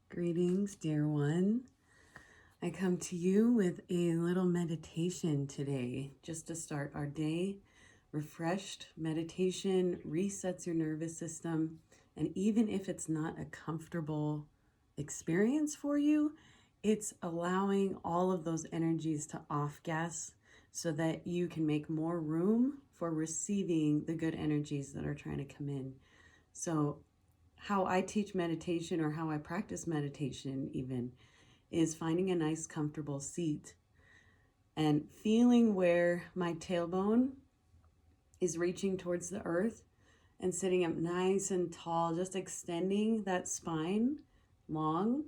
Greetings, dear one. I come to you with a little meditation today, just to start our day. Refreshed meditation resets your nervous system, and even if it's not a comfortable experience for you, it's allowing all of those energies to off gas so that you can make more room for receiving the good energies that are trying to come in. So how I teach meditation, or how I practice meditation even, is finding a nice comfortable seat and feeling where my tailbone is reaching towards the earth and sitting up nice and tall, just extending that spine long.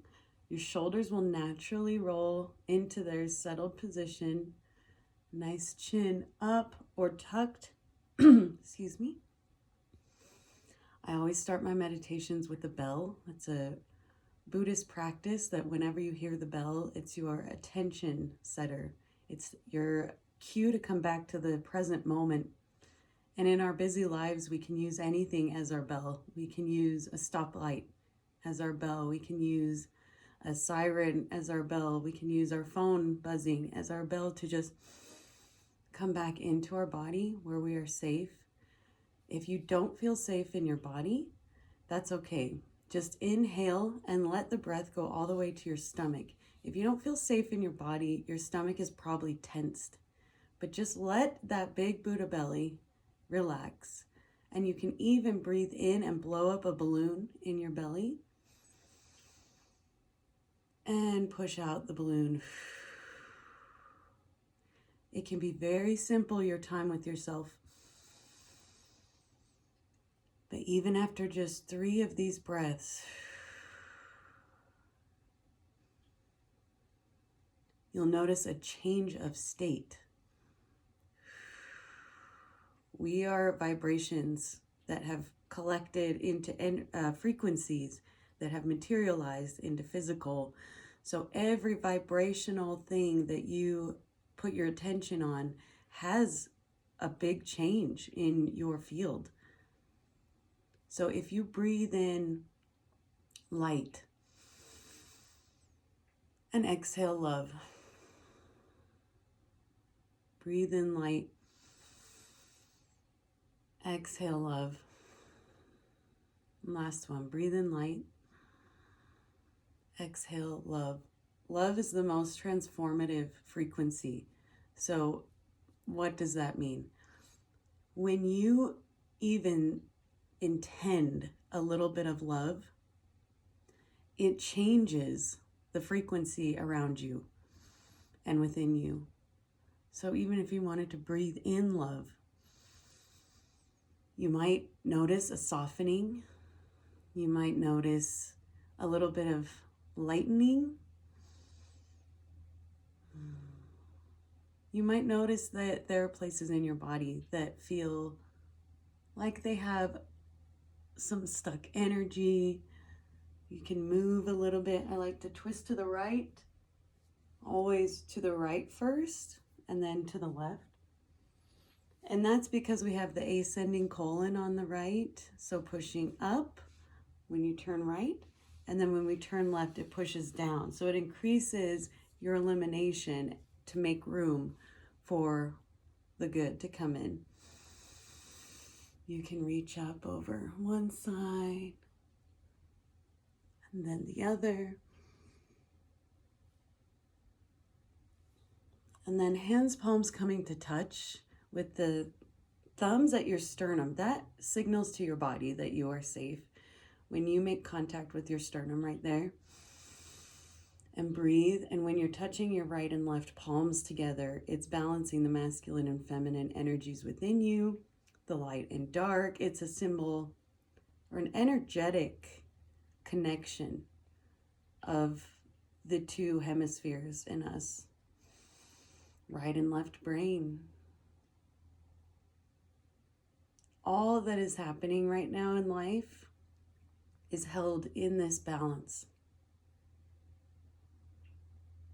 Your shoulders will naturally roll into their settled position. Nice chin up or tucked. Excuse me. I always start my meditations with a bell. It's a Buddhist practice that whenever you hear the bell, it's your attention setter. It's your cue to come back to the present moment. And in our busy lives, we can use anything as our bell. We can use a stoplight as our bell. We can use a siren as our bell. We can use our phone buzzing as our bell to just come back into our body where we are safe. If you don't feel safe in your body, that's okay. Just inhale and let the breath go all the way to your stomach. If you don't feel safe in your body, your stomach is probably tensed. But just let that big Buddha belly relax. And you can even breathe in and blow up a balloon in your belly. And push out the balloon. It can be very simple, your time with yourself. But even after just 3 of these breaths, you'll notice a change of state. We are vibrations that have collected into frequencies that have materialized into physical. So every vibrational thing that you put your attention on has a big change in your field. So if you breathe in light and exhale love, breathe in light, exhale love. And last one, breathe in light, exhale love. Love is the most transformative frequency. So what does that mean? When you even intend a little bit of love, it changes the frequency around you and within you. So even if you wanted to breathe in love, you might notice a softening. You might notice a little bit of lightening. You might notice that there are places in your body that feel like they have some stuck energy. You can move a little bit. I like to twist to the right, always to the right first, and then to the left. And that's because we have the ascending colon on the right. So pushing up when you turn right, and then when we turn left, it pushes down. So it increases your elimination to make room for the good to come in. You can reach up over one side and then the other. And then hands, palms coming to touch with the thumbs at your sternum. That signals to your body that you are safe. When you make contact with your sternum right there, and breathe. And when you're touching your right and left palms together, it's balancing the masculine and feminine energies within you, the light and dark. It's a symbol or an energetic connection of the 2 hemispheres in us, right and left brain. All that is happening right now in life is held in this balance.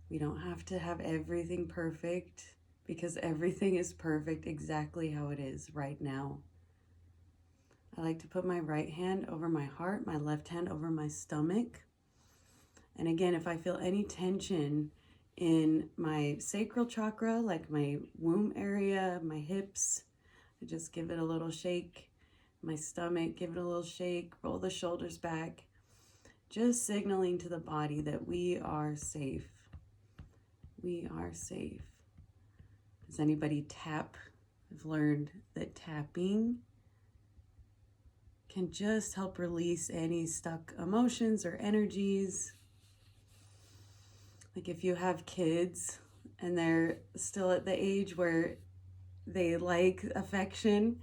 We don't have to have everything perfect, because everything is perfect exactly how it is right now. I like to put my right hand over my heart, my left hand over my stomach. And again, if I feel any tension in my sacral chakra, like my womb area, my hips, I just give it a little shake. My stomach, give it a little shake, roll the shoulders back, just signaling to the body that we are safe. We are safe. Does anybody tap? I've learned that tapping can just help release any stuck emotions or energies. Like if you have kids and they're still at the age where they like affection,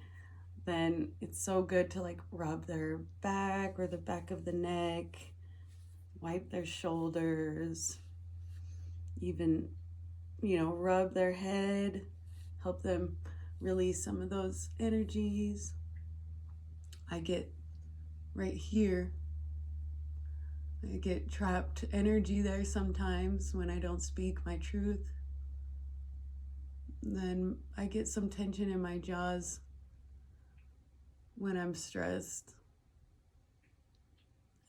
then it's so good to like rub their back or the back of the neck, wipe their shoulders, even, rub their head, help them release some of those energies. I get right here, I get trapped energy there sometimes when I don't speak my truth. Then I get some tension in my jaws when I'm stressed.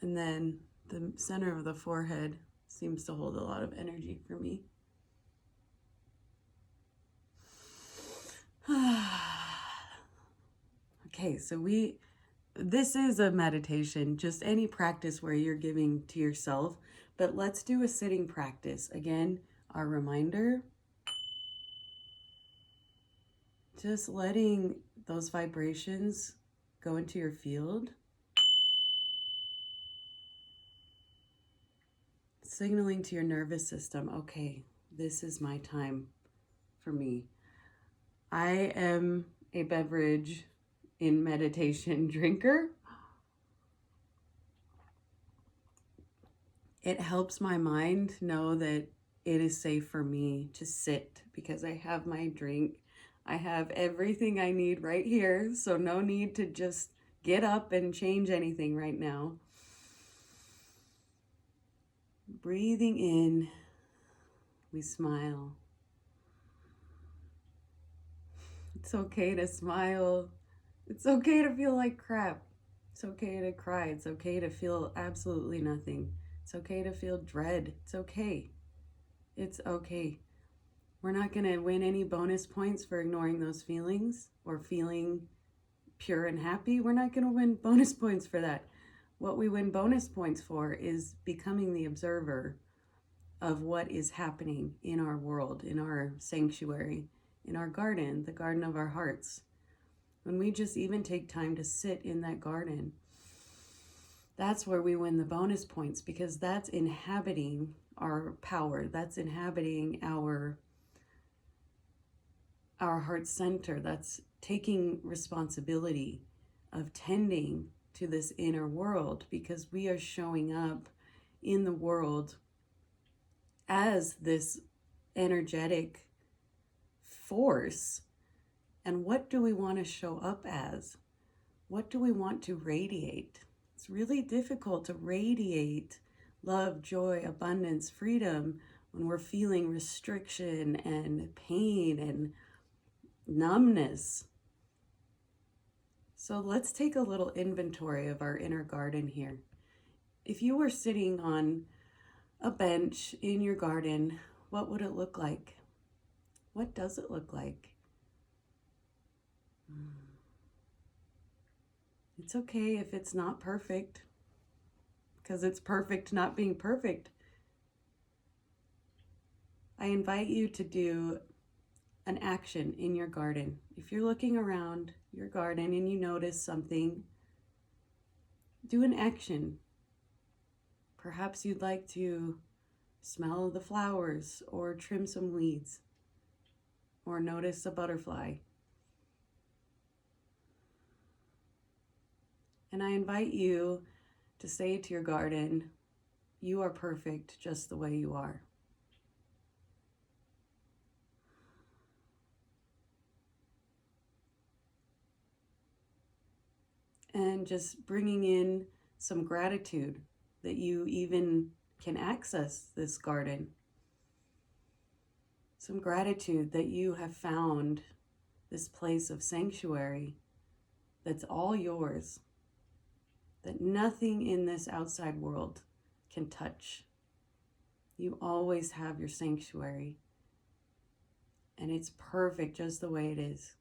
And then the center of the forehead seems to hold a lot of energy for me. Okay, so this is a meditation, just any practice where you're giving to yourself, but let's do a sitting practice. Again, our reminder, just letting those vibrations go into your field, signaling to your nervous system, okay, this is my time for me. I am a beverage in meditation drinker. It helps my mind know that it is safe for me to sit because I have my drink. I have everything I need right here, so no need to just get up and change anything right now. Breathing in, we smile. It's okay to smile. It's okay to feel like crap. It's okay to cry. It's okay to feel absolutely nothing. It's okay to feel dread. It's okay. It's okay. We're not going to win any bonus points for ignoring those feelings or feeling pure and happy. We're not going to win bonus points for that. What we win bonus points for is becoming the observer of what is happening in our world, in our sanctuary, in our garden, the garden of our hearts. When we just even take time to sit in that garden, that's where we win the bonus points, because that's inhabiting our power. That's inhabiting our heart center. That's taking responsibility of tending to this inner world, because we are showing up in the world as this energetic force. And what do we want to show up as? What do we want to radiate? It's really difficult to radiate love, joy, abundance, freedom when we're feeling restriction and pain and numbness. So let's take a little inventory of our inner garden here. If you were sitting on a bench in your garden, what would it look like? What does it look like? It's okay if it's not perfect, because it's perfect not being perfect. I invite you to do an action in your garden. If you're looking around your garden and you notice something, do an action. Perhaps you'd like to smell the flowers or trim some weeds or notice a butterfly. And I invite you to say to your garden, you are perfect just the way you are. And just bringing in some gratitude that you even can access this garden. Some gratitude that you have found this place of sanctuary that's all yours, that nothing in this outside world can touch. You always have your sanctuary, and it's perfect just the way it is.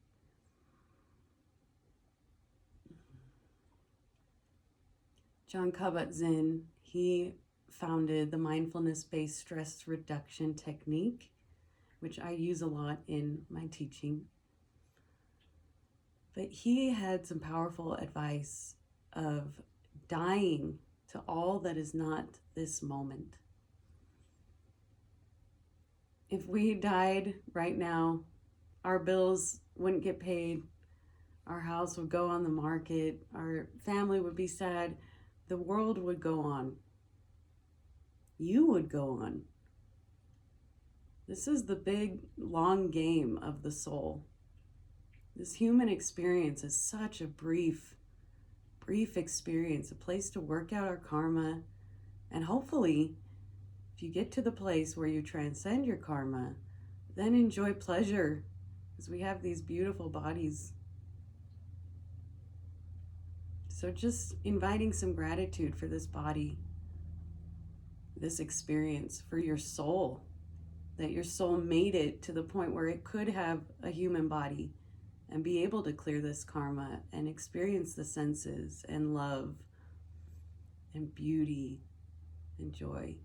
Jon Kabat-Zinn, he founded the mindfulness-based stress reduction technique, which I use a lot in my teaching. But he had some powerful advice of dying to all that is not this moment. If we died right now, our bills wouldn't get paid, our house would go on the market, our family would be sad, the world would go on. You would go on. This is the big, long game of the soul. This human experience is such a brief experience, a place to work out our karma. And hopefully, if you get to the place where you transcend your karma, then enjoy pleasure, because we have these beautiful bodies. So just inviting some gratitude for this body, this experience, for your soul, that your soul made it to the point where it could have a human body and be able to clear this karma and experience the senses and love and beauty and joy.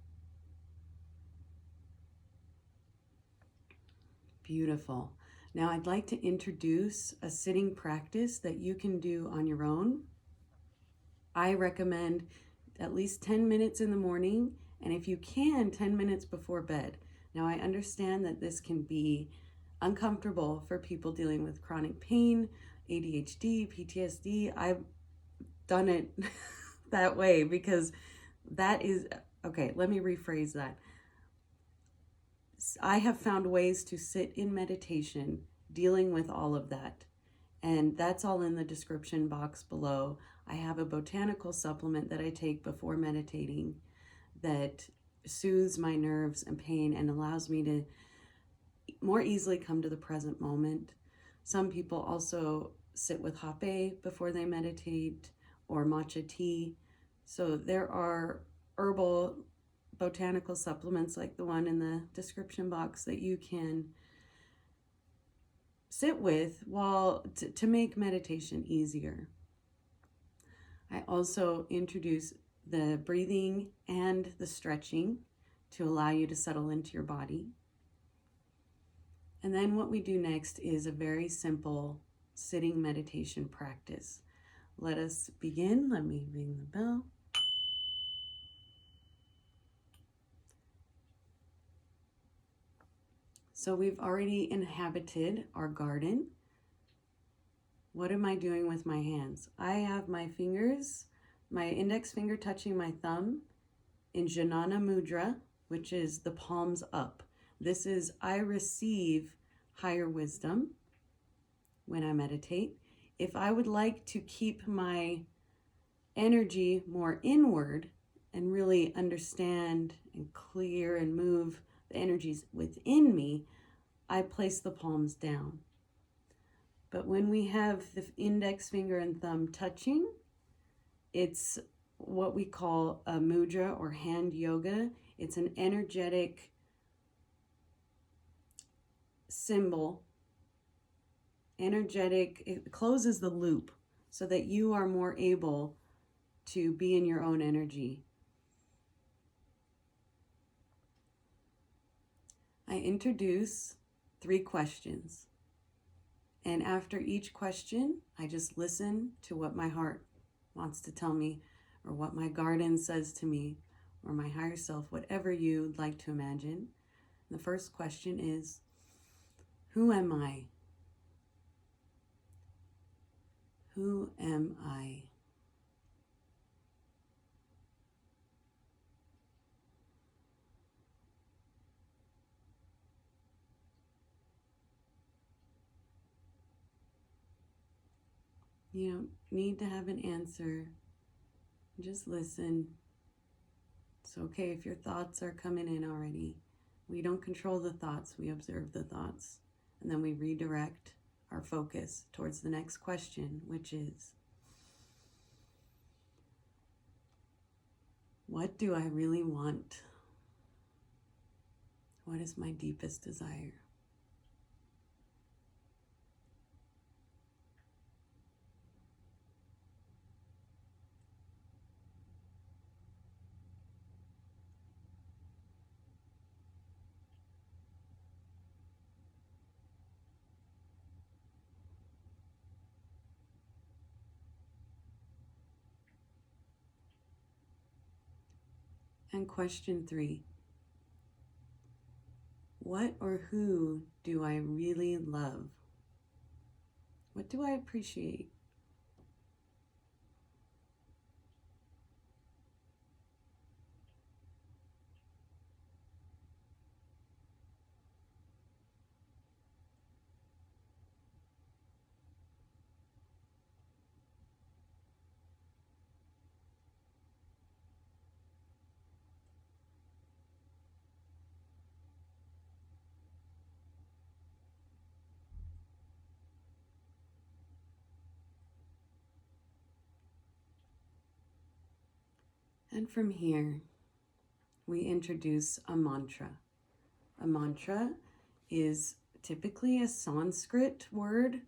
Beautiful. Now I'd like to introduce a sitting practice that you can do on your own. I recommend at least 10 minutes in the morning, and if you can, 10 minutes before bed. Now I understand that this can be uncomfortable for people dealing with chronic pain, ADHD, PTSD. I've done it that way because that is, okay, let me rephrase that. I have found ways to sit in meditation dealing with all of that. And that's all in the description box below. I have a botanical supplement that I take before meditating that soothes my nerves and pain and allows me to more easily come to the present moment. Some people also sit with hape before they meditate, or matcha tea. So there are herbal botanical supplements like the one in the description box that you can sit with while to make meditation easier. I also introduce the breathing and the stretching to allow you to settle into your body. And then what we do next is a very simple sitting meditation practice. Let us begin. Let me ring the bell. So we've already inhabited our garden. What am I doing with my hands? I have my fingers, my index finger touching my thumb in Jnana Mudra, which is the palms up. This is, I receive higher wisdom when I meditate. If I would like to keep my energy more inward and really understand and clear and move the energies within me, I place the palms down. But when we have the index finger and thumb touching, it's what we call a mudra or hand yoga. It's an energetic symbol. It closes the loop so that you are more able to be in your own energy. I introduce 3 questions. And after each question, I just listen to what my heart wants to tell me, or what my garden says to me, or my higher self, whatever you'd like to imagine. The first question is, who am I? Who am I? You don't need to have an answer. Just listen. It's okay if your thoughts are coming in already. We don't control the thoughts, we observe the thoughts. And then we redirect our focus towards the next question, which is, what do I really want? What is my deepest desire? And question 3. What or who do I really love? What do I appreciate? And from here, we introduce a mantra. A mantra is typically a Sanskrit word.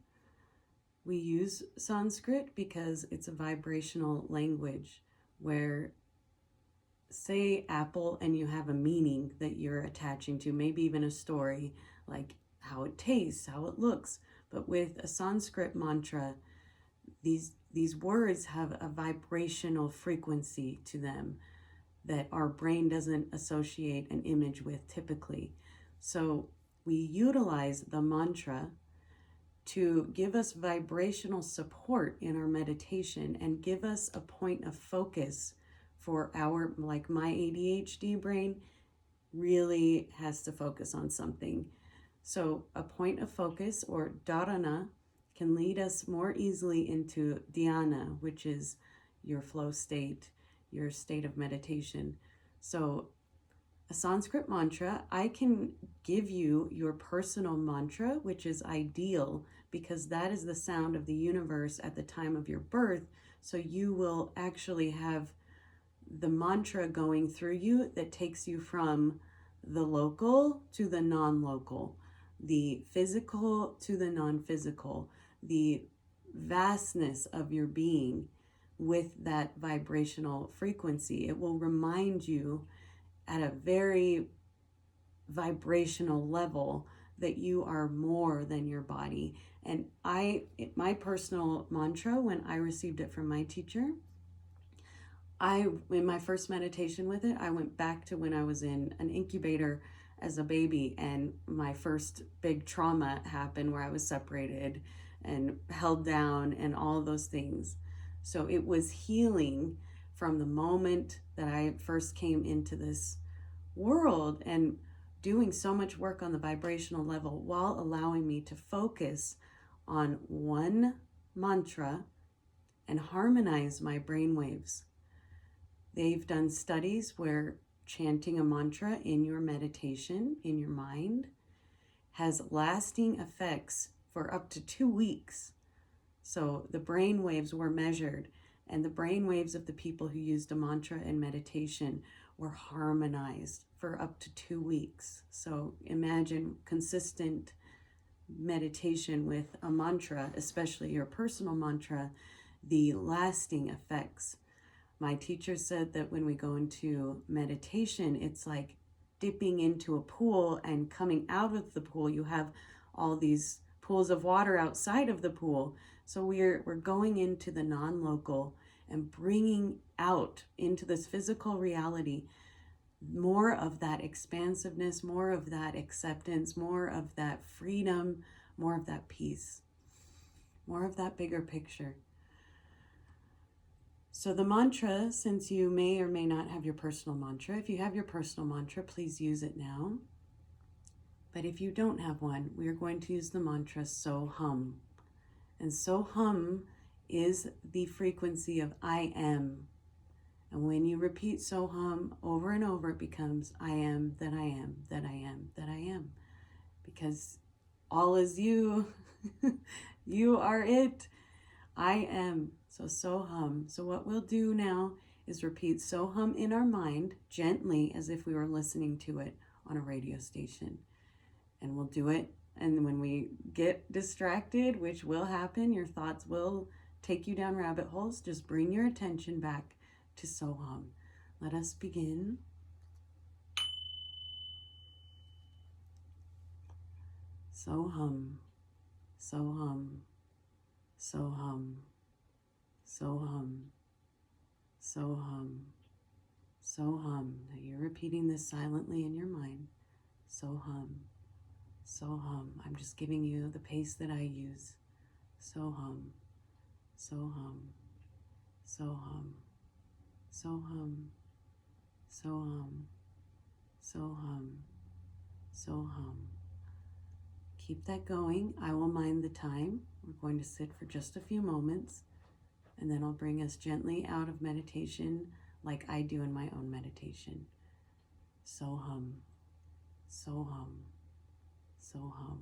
We use Sanskrit because it's a vibrational language where, say apple, and you have a meaning that you're attaching to, maybe even a story, like how it tastes, how it looks. But with a Sanskrit mantra, these words have a vibrational frequency to them that our brain doesn't associate an image with typically. So we utilize the mantra to give us vibrational support in our meditation and give us a point of focus for our, like my ADHD brain really has to focus on something. So a point of focus, or dharana, can lead us more easily into dhyana, which is your flow state, your state of meditation. So a Sanskrit mantra, I can give you your personal mantra, which is ideal because that is the sound of the universe at the time of your birth. So you will actually have the mantra going through you that takes you from the local to the non-local, the physical to the non-physical, the vastness of your being with that vibrational frequency. It will remind you at a very vibrational level that you are more than your body. And my personal mantra, when I received it from my teacher, in my first meditation with it, I went back to when I was in an incubator as a baby, and my first big trauma happened where I was separated and held down and all of those things. So it was healing from the moment that I first came into this world, and doing so much work on the vibrational level while allowing me to focus on one mantra and harmonize my brain waves. They've done studies where chanting a mantra in your meditation, in your mind, has lasting effects for up to 2 weeks. So the brain waves were measured, and the brain waves of the people who used a mantra in meditation were harmonized for up to 2 weeks. So imagine consistent meditation with a mantra, especially your personal mantra, the lasting effects. My teacher said that when we go into meditation, it's like dipping into a pool and coming out of the pool. You have all these pools of water outside of the pool. So we're going into the non-local and bringing out into this physical reality more of that expansiveness, more of that acceptance, more of that freedom, more of that peace, more of that bigger picture. So the mantra, since you may or may not have your personal mantra, if you have your personal mantra, please use it now. But if you don't have one, we are going to use the mantra So-Hum. And So-Hum is the frequency of I am. And when you repeat So-Hum over and over, it becomes I am, that I am, that I am, that I am. Because all is you. You are it. I am. So So-Hum. So what we'll do now is repeat So-Hum in our mind, gently, as if we were listening to it, on a radio station. And we'll do it. And when we get distracted, which will happen, your thoughts will take you down rabbit holes. Just bring your attention back to Soham. Let us begin. Soham, Soham, Soham, Soham, Soham, Soham. Now you're repeating this silently in your mind. Soham, Soham. I'm just giving you the pace that I use. Soham, Soham, Soham, Soham, Soham, Soham, Soham. Keep that going. I will mind the time. We're going to sit for just a few moments, and then I'll bring us gently out of meditation like I do in my own meditation. Soham, Soham, Soham,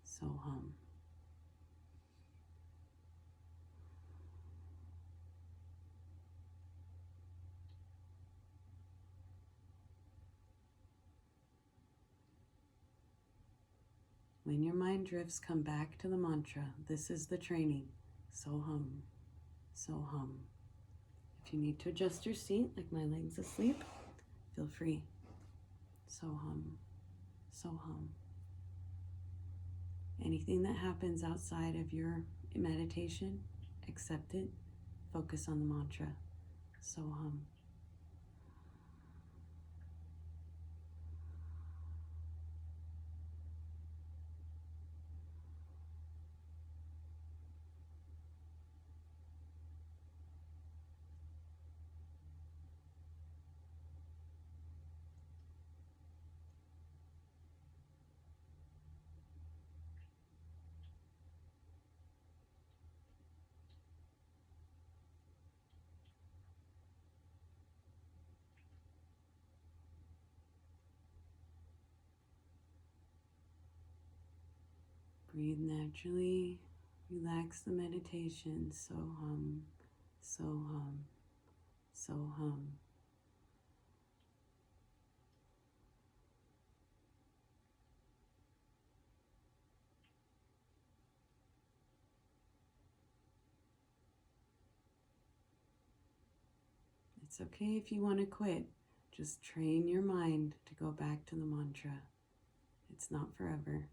Soham. When your mind drifts, come back to the mantra. This is the training. Soham, Soham. If you need to adjust your seat, like my leg's asleep, feel free. Soham, Soham. Anything that happens outside of your meditation, accept it. Focus on the mantra. Soham. Breathe naturally. Relax the meditation. Soham, Soham, Soham. It's okay if you want to quit. Just train your mind to go back to the mantra. It's not forever.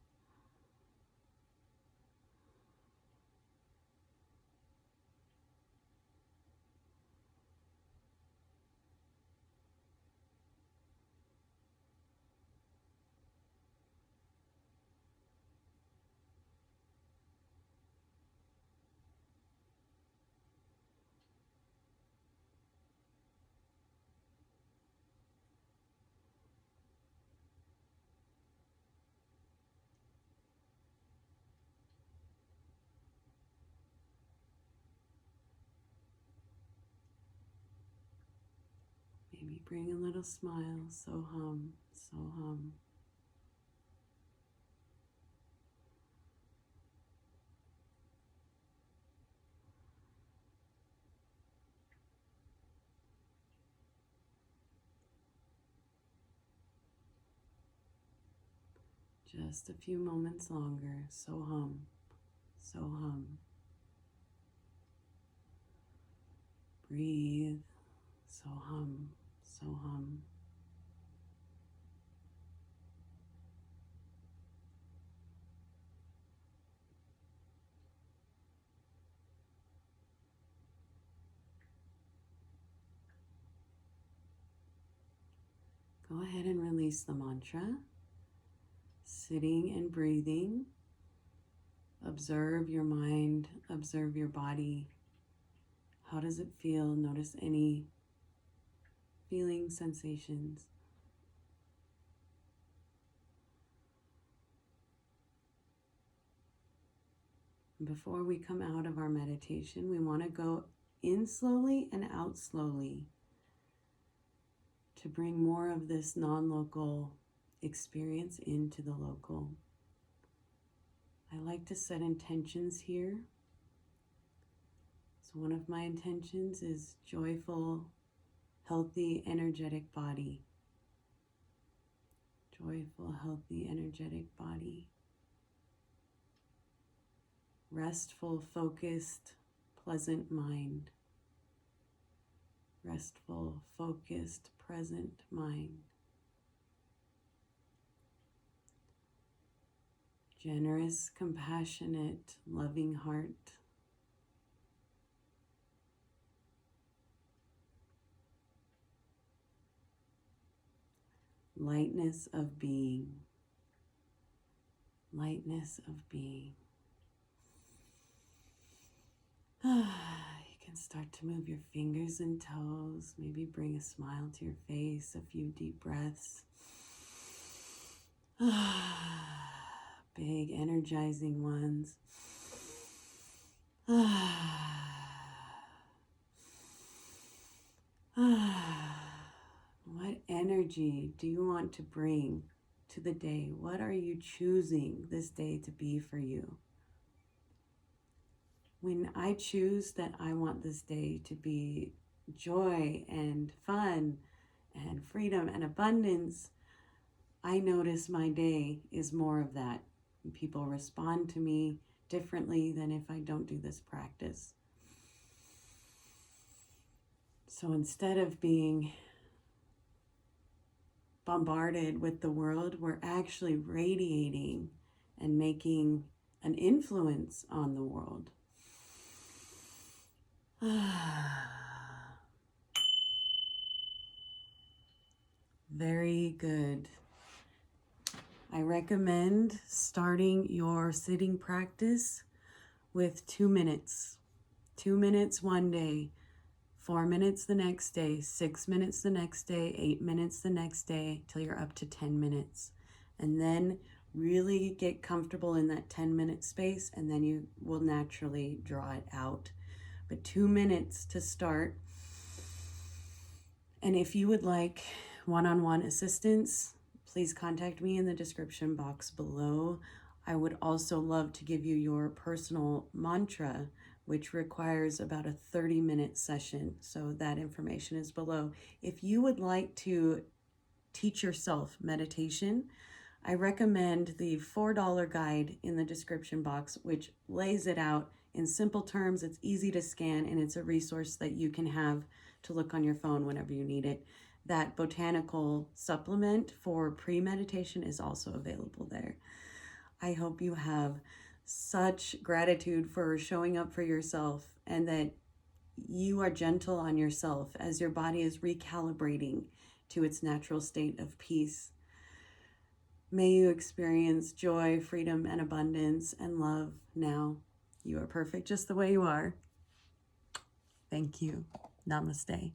Maybe bring a little smile. Soham, Soham. Just a few moments longer. Soham, Soham. Breathe. Soham, Soham. Go ahead and release the mantra. Sitting and breathing. Observe your mind, observe your body. How does it feel? Notice any feelings, sensations. Before we come out of our meditation, we want to go in slowly and out slowly to bring more of this non-local experience into the local. I like to set intentions here. So one of my intentions is joyful, healthy, energetic body. joyful, healthy, energetic body. Restful, focused, pleasant mind. Restful, focused, present mind. Generous, compassionate, loving heart. Lightness of being. Lightness of being. You can start to move your fingers and toes. Maybe bring a smile to your face. A few deep breaths. Big, energizing ones. What energy do you want to bring to the day? What are you choosing this day to be for you? When I choose that I want this day to be joy and fun and freedom and abundance, I notice my day is more of that. People respond to me differently than if I don't do this practice. So instead of being bombarded with the world, we're actually radiating and making an influence on the world. Very good. I recommend starting your sitting practice with 2 minutes. 2 minutes one day, 4 minutes the next day, 6 minutes the next day, 8 minutes the next day, till you're up to 10 minutes. And then really get comfortable in that 10-minute space, and then you will naturally draw it out. But 2 minutes to start. And if you would like one-on-one assistance, please contact me in the description box below. I would also love to give you your personal mantra, which requires about a 30-minute session. So that information is below. If you would like to teach yourself meditation, I recommend the $4 guide in the description box, which lays it out in simple terms. It's easy to scan, and it's a resource that you can have to look on your phone whenever you need it. That botanical supplement for pre-meditation is also available there. I hope you have such gratitude for showing up for yourself, and that you are gentle on yourself as your body is recalibrating to its natural state of peace. May you experience joy, freedom, and abundance and love now. You are perfect just the way you are. Thank you. Namaste.